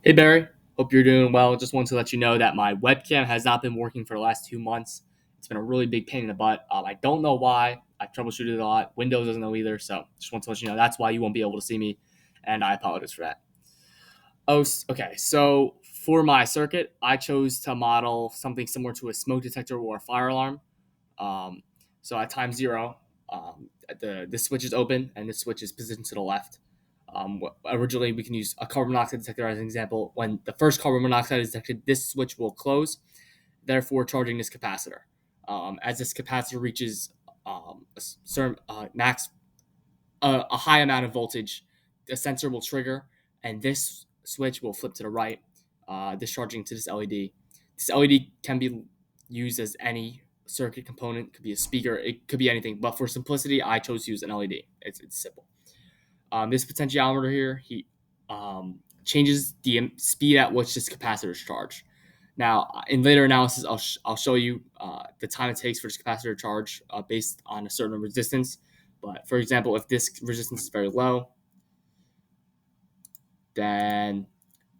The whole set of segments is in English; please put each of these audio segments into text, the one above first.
Hey Barry, hope you're doing well. Just wanted to let you know that my webcam has not been working for the last 2 months. It's been a really big pain in the butt. I don't know why. I troubleshooted it a lot. Windows doesn't know either, so just want to let you know that's why you won't be able to see me, and I apologize for that. Okay. So for my circuit, I chose to model something similar to a smoke detector or a fire alarm. Um, so at time zero, the switch is open and the switch is positioned to the left. Originally, we can use a carbon monoxide detector as an example. When the first carbon monoxide is detected, this switch will close, therefore charging this capacitor. As this capacitor reaches a certain max, a high amount of voltage, the sensor will trigger, and this switch will flip to the right, discharging to this LED. This LED can be used as any circuit component. It could be a speaker. It could be anything. But for simplicity, I chose to use an LED. It's simple. This potentiometer here, he changes the speed at which this capacitor is charged. Now, in later analysis, I'll show you the time it takes for this capacitor to charge based on a certain resistance. But for example, if this resistance is very low, then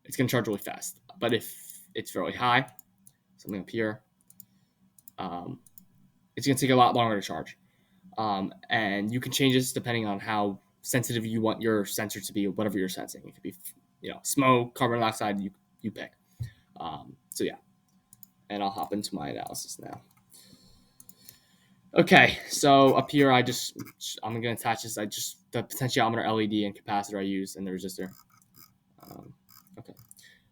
it's going to charge really fast. But if it's really high, something up here, um, it's going to take a lot longer to charge. And you can change this depending on how sensitive you want your sensor to be, whatever you're sensing. It could be, smoke, carbon dioxide, you pick. So yeah, and I'll hop into my analysis now. Okay, so up here, I'm gonna attach this. The potentiometer LED and capacitor I use and the resistor. Okay,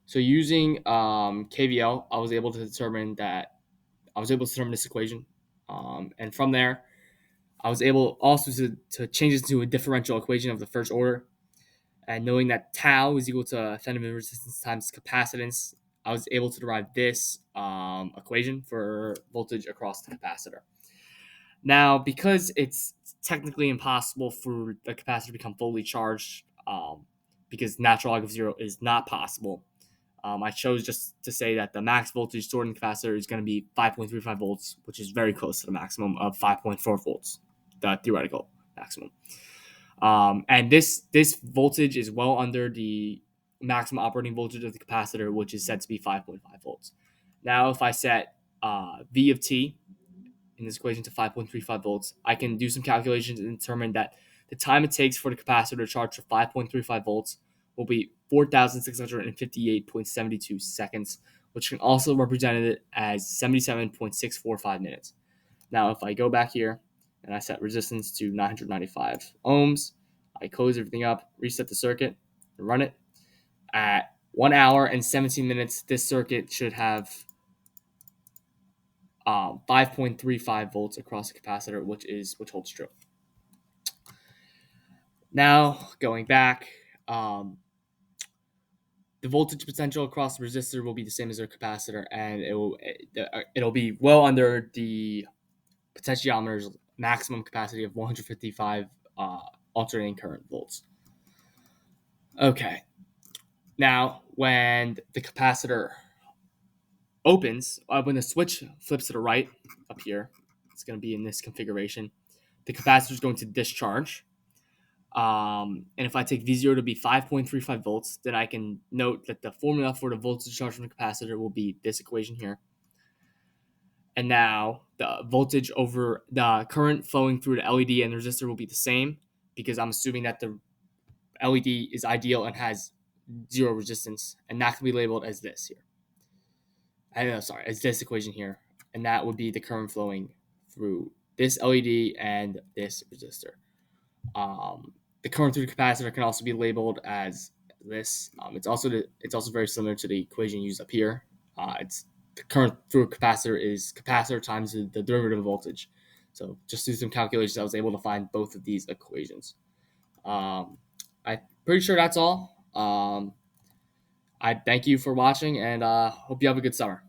so using KVL, I was able to determine this equation, and from there, I was able also to change this to a differential equation of the first order. And knowing that tau is equal to Thevenin resistance times capacitance, I was able to derive this equation for voltage across the capacitor. Now, because it's technically impossible for the capacitor to become fully charged, because natural log of zero is not possible, I chose just to say that the max voltage stored in the capacitor is going to be 5.35 volts, which is very close to the maximum of 5.4 volts, the theoretical maximum. And this voltage is well under the maximum operating voltage of the capacitor, which is set to be 5.5 volts. Now, if I set V of t in this equation to 5.35 volts, I can do some calculations and determine that the time it takes for the capacitor to charge to 5.35 volts will be 4,658.72 seconds, which can also represent it as 77.645 minutes. Now, if I go back here and I set resistance to 995 ohms, I close everything up, reset the circuit, and run it. At 1 hour and 17 minutes, this circuit should have 5.35 volts across the capacitor, which holds true. Now, going back, the voltage potential across the resistor will be the same as their capacitor, and it'll be well under the potentiometer's maximum capacity of 155 alternating current volts. Okay. Now, when the capacitor opens, when the switch flips to the right up here, it's going to be in this configuration. The capacitor is going to discharge. And if I take V0 to be 5.35 volts, then I can note that the formula for the voltage charge from the capacitor will be this equation here. And now the voltage over the current flowing through the LED and the resistor will be the same, because I'm assuming that the LED is ideal and has zero resistance, and that can be labeled as this here. As this equation here, and that would be the current flowing through this LED and this resistor. The current through the capacitor can also be labeled as this. It's also very similar to the equation used up here. It's the current through a capacitor is capacitor times the derivative of voltage. So just through some calculations, I was able to find both of these equations. I'm pretty sure that's all. I thank you for watching, and hope you have a good summer.